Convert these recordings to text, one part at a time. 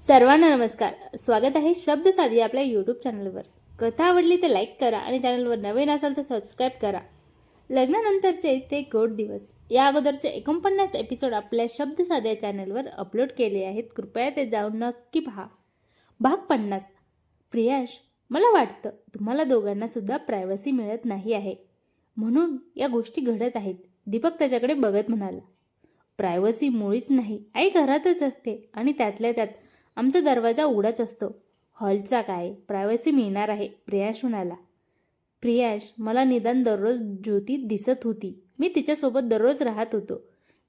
सर्वांना नमस्कार. स्वागत आहे शब्द साधी आपल्या यूट्यूब चॅनलवर. कथा आवडली तर लाईक करा आणि चॅनलवर नवीन असाल तर सबस्क्राईब करा. लग्नानंतरचे ते गोड दिवस या अगोदरचे 49 एपिसोड आपल्या शब्द साध्या चॅनलवर अपलोड केले आहेत. कृपया ते जाऊन नक्की पहा. भाग 50. प्रियाश, मला वाटतं तुम्हाला दोघांना सुद्धा प्रायव्हसी मिळत नाही आहे, म्हणून या गोष्टी घडत आहेत. दीपक त्याच्याकडे बघत म्हणाला. प्रायव्हसी मुळीच नाही. आई घरातच असते आणि त्यातल्या त्यात आमचा दरवाजा उघडाच असतो. हॉलचा काय प्रायव्हसी मिळणार आहे, प्रियाश म्हणाला. प्रियाश, मला निदान दररोज ज्योती दिसत होती. मी तिच्यासोबत दररोज राहत होतो.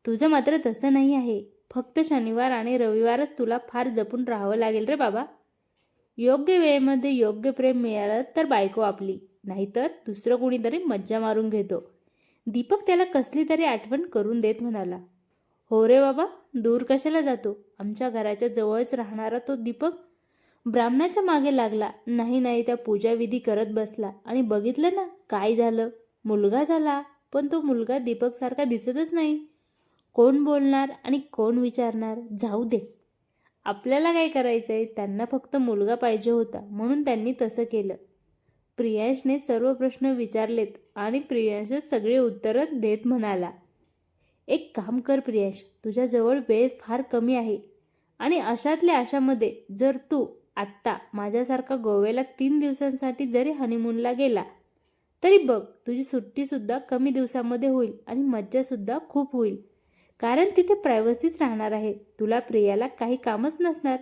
तुझं मात्र तसं नाही आहे. फक्त शनिवार आणि रविवारच तुला फार जपून राहावं लागेल रे बाबा. योग्य वेळेमध्ये योग्य प्रेम मिळालं तर बायको आपली, नाहीतर दुसरं कोणीतरी मज्जा मारून घेतो. दीपक त्याला कसली तरी आठवण करून देत म्हणाला. हो रे बाबा, दूर कशाला जातो? आमच्या घराच्या जवळच राहणारा तो दीपक ब्राह्मणाच्या मागे लागला. नाही त्या पूजाविधी करत बसला आणि बघितलं ना काय झालं. मुलगा झाला, पण तो मुलगा दीपक सारखा दिसतच नाही. कोण बोलणार आणि कोण विचारणार? जाऊ दे, आपल्याला काय करायचंय? त्यांना फक्त मुलगा पाहिजे होता म्हणून त्यांनी तसं केलं. प्रियांशने सर्व प्रश्न विचारलेत आणि प्रियांश सगळे उत्तरं देत म्हणाला. एक काम कर प्रियांश, तुझ्याजवळ वेळ फार कमी आहे आणि अशातल्या अशामध्ये जर तू आत्ता माझ्यासारखा गोव्याला 3 दिवसांसाठी जरी हनीमूनला गेला तरी बघ, तुझी सुट्टीसुद्धा कमी दिवसामध्ये होईल आणि मज्जासुद्धा खूप होईल. कारण तिथे प्रायव्हसीच राहणार आहे. तुला प्रियाला काही कामच नसणार.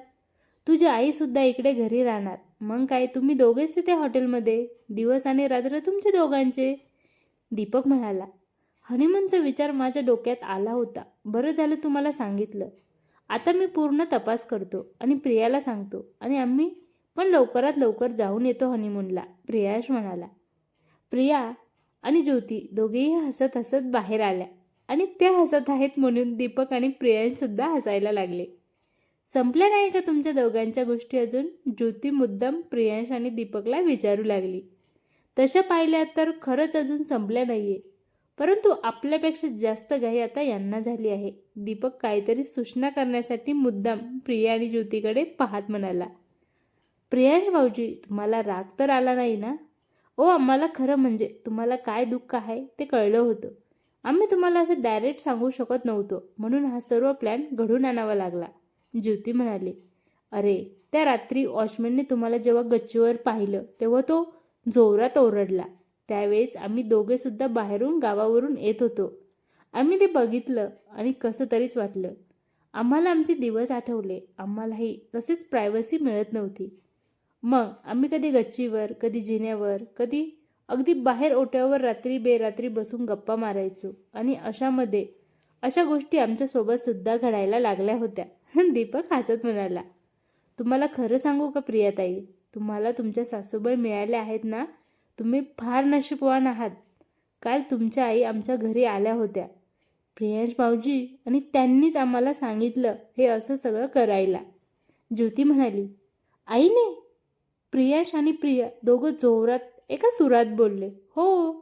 तुझी आईसुद्धा इकडे घरी राहणार. मग काय, तुम्ही दोघेच तिथे हॉटेलमध्ये, दिवस आणि रात्र तुमचे दोघांचे. दीपक म्हणाला. हनीमूनचा विचार माझ्या डोक्यात आला होता. बरं झालं तुम्हाला सांगितलं. आता मी पूर्ण तपास करतो आणि प्रियाला सांगतो आणि आम्ही पण लवकरात लवकर जाऊन येतो हनीमूनला, प्रियाश म्हणाला. प्रिया आणि ज्योती दोघेही हसत हसत बाहेर आल्या आणि त्या हसत आहेत म्हणून दीपक आणि प्रियांशसुद्धा हसायला लागले. संपल्या नाही का तुमच्या दोघांच्या गोष्टी अजून? ज्योती मुद्दाम प्रियांश आणि दीपकला विचारू लागली. तशा पाहिल्या तर खरंच अजून संपल्या नाहीये, परंतु आपल्यापेक्षा जास्त घाई आता यांना झाली आहे. दीपक काहीतरी सूचना करण्यासाठी मुद्दाम प्रिया आणि ज्योतीकडे पाहत म्हणाला. प्रियांश भाऊजी, तुम्हाला राग तर आला नाही ना? ओ, आम्हाला खरं म्हणजे तुम्हाला काय दुःख आहे ते कळलं होतं. आम्ही तुम्हाला असं डायरेक्ट सांगू शकत नव्हतो, म्हणून हा सर्व प्लॅन घडून आणावा लागला, ज्योती म्हणाली. अरे, त्या रात्री वॉचमॅनने तुम्हाला जेव्हा गच्चीवर पाहिलं तेव्हा तो जोरात ओरडला. त्यावेळेस आम्ही दोघे सुद्धा बाहेरून गावावरून येत होतो. आम्ही ते बघितलं आणि कसं तरीच वाटलं. आम्हाला आमचे दिवस आठवले. आम्हालाही तसेच प्रायव्हसी मिळत नव्हती. मग आम्ही कधी गच्चीवर, कधी जिन्यावर, कधी अगदी बाहेर ओट्यावर रात्री बेरात्री बसून गप्पा मारायचो आणि अशामध्ये अशा गोष्टी आमच्यासोबत सुद्धा घडायला लागल्या होत्या. दीपक हसत म्हणाला. तुम्हाला खरं सांगू का प्रियाताई, तुम्हाला तुमच्या सासूबाई मिळाल्या आहेत ना, तुम्ही फार नशीबवान आहात. काल तुमच्या आई आमच्या घरी आल्या होत्या, प्रियांश भाऊजी, आणि त्यांनीच आम्हाला सांगितलं हे असं सगळं करायला, ज्योती म्हणाली. आईने? प्रियांश आणि प्रिया दोघं जोरात एका सुरात बोलले. हो,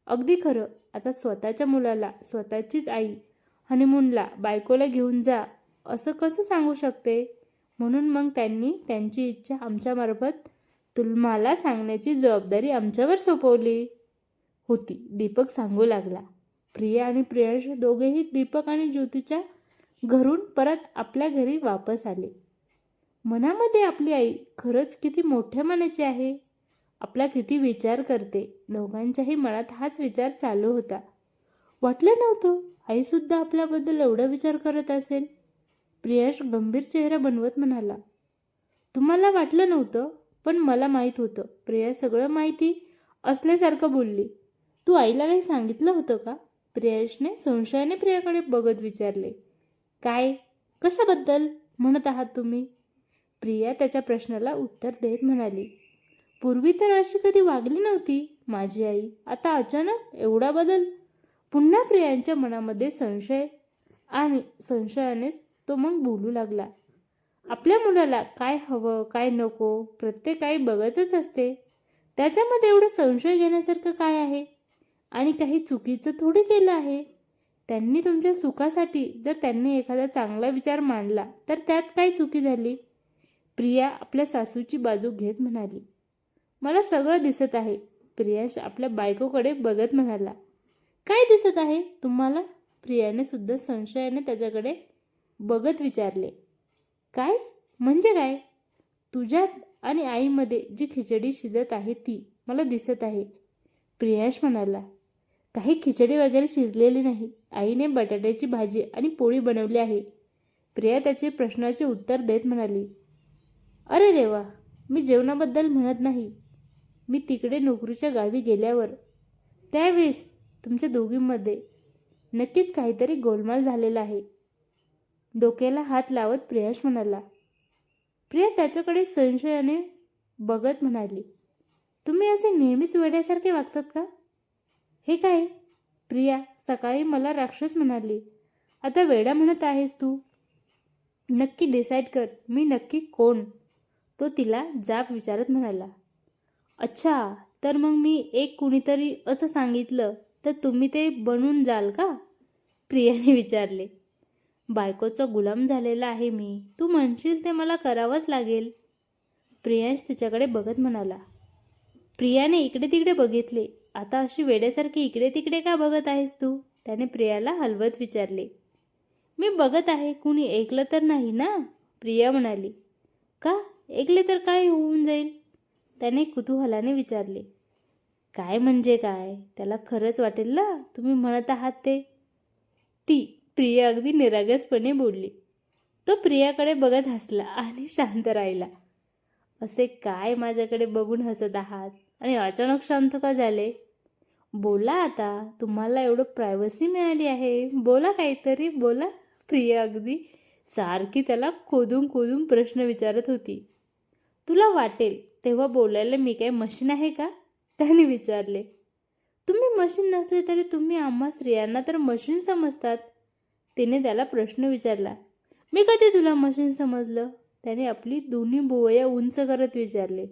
अगदी खरं. आता स्वतःच्या मुलाला स्वतःचीच आई हनीमूनला बायकोला घेऊन जा असं कसं सांगू शकते? म्हणून मग त्यांनी त्यांची इच्छा आमच्यामार्फत तुम्हाला सांगण्याची जबाबदारी आमच्यावर सोपवली होती, दीपक सांगू लागला. प्रिया आणि प्रियांश दोघेही दीपक आणि ज्योतीच्या घरून परत आपल्या घरी वापस आले. मनामध्ये आपली आई खरंच किती मोठ्या मनाची आहे, आपला किती विचार करते. दोघांच्याही मनात हाच विचार चालू होता. वाटलं नव्हतं आईसुद्धा आपल्याबद्दल एवढा विचार करत असेल. प्रियांश गंभीर चेहरा बनवत म्हणाला. तुम्हाला वाटलं नव्हतं, पण मला माहीत होतं. प्रिया सगळं माहिती असल्यासारखं बोलली. तू आईला काही सांगितलं होतं का? प्रियांशने संशयाने प्रियाकडे बघत विचारले. काय? कशाबद्दल म्हणत आहात तुम्ही? प्रिया त्याच्या प्रश्नाला उत्तर देत म्हणाली. पूर्वी तर अशी कधी वागली नव्हती माझी आई. आता अचानक एवढा बदल? पुन्हा प्रियांच्या मनामध्ये संशय आणि संशयानेच तो मग बोलू लागला. आपल्या मुलाला काय हवं काय नको प्रत्येक आई बघतच असते. त्याच्यामध्ये एवढं संशय घेण्यासारखं काय आहे? आणि काही चुकीचं थोडी केलं आहे. त्यांनी तुमच्या सुखासाठी जर त्यांनी एखादा चांगला विचार मांडला तर त्यात काय चुकी झाली? प्रिया आपल्या सासूची बाजू घेत म्हणाली. मला सगळं दिसत आहे. प्रियांश आपल्या बायकोकडे बघत म्हणाला. काय दिसत आहे तुम्हाला? प्रियाने सुद्धा संशयाने त्याच्याकडे बघत विचारले. काय म्हणजे काय? तुझ्यात आणि आईमध्ये जी खिचडी शिजत आहे ती मला दिसत आहे, प्रियांश म्हणाला. काही खिचडी वगैरे शिजलेली नाही. आईने बटाट्याची भाजी आणि पोळी बनवली आहे. प्रिया त्याचे प्रश्नाचे उत्तर देत म्हणाली. अरे देवा, मी जेवणाबद्दल म्हणत नाही. मी तिकडे नोकरीच्या गावी गेल्यावर त्यावेळेस तुमच्या दोघींमध्ये नक्कीच काहीतरी गोलमाल झालेला आहे. डोक्याला हात लावत प्रियांश म्हणाला. प्रिया त्याच्याकडे संशयाने बघत म्हणाली. तुम्ही असे नेहमीच वेड्यासारखे वागतात का? हे काय? प्रिया सकाळी मला राक्षस म्हणाली, आता वेडा म्हणत आहेस तू? नक्की डिसाईड कर, मी नक्की कोण? तो तिला जाब विचारत म्हणाला. अच्छा, तर मग मी एक कुणीतरी असं सांगितलं तर तुम्ही ते बनून जाल का? प्रियाने विचारले. बायकोचा गुलाम झालेला आहे मी. तू म्हणशील ते मला करावंच लागेल. प्रियांश तिच्याकडे बघत म्हणाला. प्रियाने इकडे तिकडे बघितले. आता अशी वेड्यासारखी इकडे तिकडे का बघत आहेस तू? त्याने प्रियाला हलवत विचारले. मी बघत आहे, कुणी ऐकलं तर नाही ना? प्रिया म्हणाली. का? ऐकले तर काय होऊन जाईल? त्याने कुतूहलाने विचारले. काय म्हणजे काय? त्याला खरंच वाटेल ना तुम्ही म्हणत आहात ते? ती प्रिया अगदी निरागसपणे बोलली. तो प्रियाकडे बघत हसला आणि शांत राहिला. असे काय माझ्याकडे बघून हसत आहात आणि अचानक शांत का झाले? बोला आता, तुम्हाला एवढं प्रायव्हसी मिळाली आहे, बोला काहीतरी बोला. प्रिया अगदी सारखी त्याला खोदून खोदून प्रश्न विचारत होती. तुला वाटेल तेव्हा बोलायला मी काय मशीन आहे का? त्याने विचारले. तुम्ही मशीन नसले तरी तुम्ही आम्हा स्त्रियांना तर मशीन समजतात. तिने त्याला प्रश्न विचारला. मी कधी तुला मशीन समजलं? त्याने आपली दोन्ही भुवया उंच करत विचारले.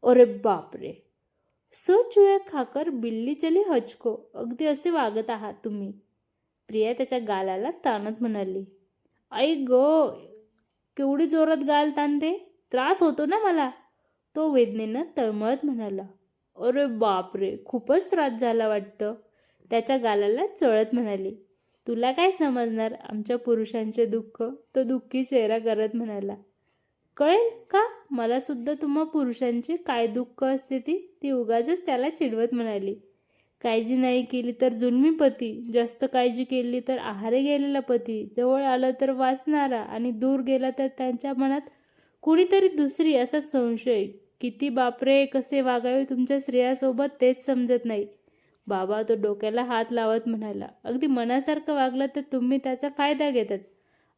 अरे बापरे, सो चुया खाकर बिल्ली चली हचको, अगदी असे वागत आहात तुम्ही. प्रिया त्याच्या गालाला ताणत म्हणाली. आई गो, केवढी जोरात गाल ताणते, त्रास होतो ना मला. तो वेदनेनं तळमळत म्हणाला. अरे बापरे, खूपच त्रास झाला वाटतं. त्याच्या गालाला चळत म्हणाली. तुला काय समजणार आमच्या पुरुषांचे दुःख? तो दुःखी चेहरा करत म्हणाला. कळेल का मला सुद्धा तुम्हा पुरुषांची काय दुःख असते ती उगाचच त्याला चिडवत म्हणाली. काळजी नाही केली तर जुलमी पती, जास्त काळजी केली तर आहारी गेलेला पती, जवळ आलं तर वाचणारा आणि दूर गेला तर त्यांच्या मनात कुणीतरी दुसरी असा संशय. किती बापरे, कसे वागावे तुमच्या स्त्रियासोबत तेच समजत नाही. बाबा, तो डोक्याला हात लावत म्हणाला. अगदी मनासारखं वागलं तर तुम्ही त्याचा फायदा घेतात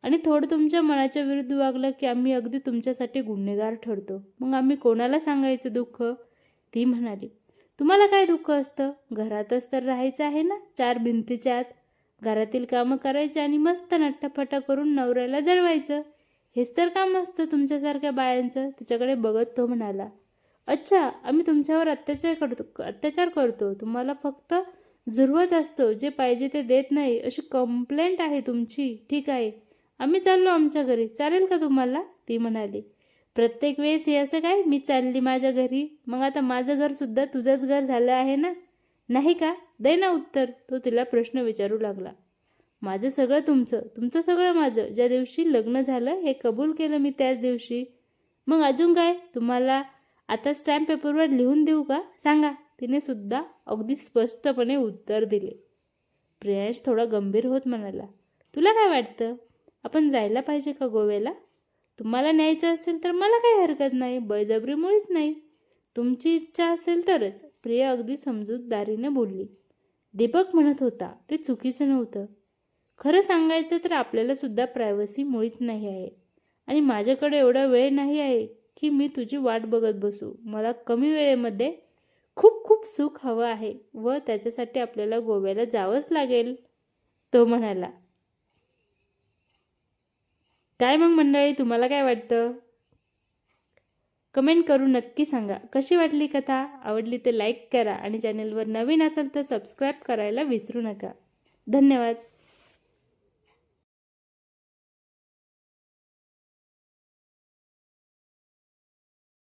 आणि थोडं तुमच्या मनाच्या विरुद्ध वागलं की आम्ही अगदी तुमच्यासाठी गुन्हेगार ठरतो. मग आम्ही कोणाला सांगायचं दुःख? ती म्हणाली. तुम्हाला काय दुःख असतं? घरातच तर राहायचं आहे ना, चार भिंतीच्या आत. घरातील कामं करायची आणि मस्त नट्टाफटा करून नवऱ्याला जळवायचं. हेच तर काम असतं तुमच्यासारख्या बायांचं. तिच्याकडे बघत तो म्हणाला. अच्छा, आम्ही तुमच्यावर अत्याचार करतो. तुम्हाला फक्त जरूरत असतो, जे पाहिजे ते देत नाही, अशी कंप्लेंट आहे तुमची. ठीक आहे, आम्ही चाललो आमच्या घरी, चालेल का तुम्हाला? ती म्हणाली. प्रत्येक वेळेस हे असं काय, मी चालली माझ्या घरी, मग आता माझं घर सुद्धा तुझंच घर झालं आहे ना, नाही का? दे ना उत्तर. तो तिला प्रश्न विचारू लागला. माझं सगळं तुमचं, तुमचं सगळं माझं. ज्या दिवशी लग्न झालं हे कबूल केलं मी त्याच दिवशी. मग अजून काय? तुम्हाला आता स्टॅम्प पेपरवर लिहून देऊ का? सांगा. तिने सुद्धा अगदी स्पष्टपणे उत्तर दिले. प्रियांश थोडा गंभीर होत म्हणाला. तुला काय वाटतं, आपण जायला पाहिजे का गोव्याला? तुम्हाला न्यायचं असेल तर मला काही हरकत नाही, बळजबरी मुळीच नाही. तुमची इच्छा असेल तरच. प्रिया अगदी समजूतदारीने बोलली. दीपक म्हणत होता ते चुकीचं नव्हतं. खरं सांगायचं तर आपल्याला सुद्धा प्रायव्हसी मुळीच नाही आहे आणि माझ्याकडे एवढा वेळ नाही आहे की मी तुझी वाट बघत बसू. मला कमी वेळेमध्ये खूप खूप सुख हवं आहे व त्याच्यासाठी आपल्याला गोव्याला जावंच लागेल, तो म्हणाला. काय मग मंडळी, तुम्हाला काय वाटतं? कमेंट करून नक्की सांगा. कशी वाटली कथा? आवडली तर लाईक करा आणि चॅनलवर नवीन असाल तर सबस्क्राईब करायला विसरू नका. धन्यवाद.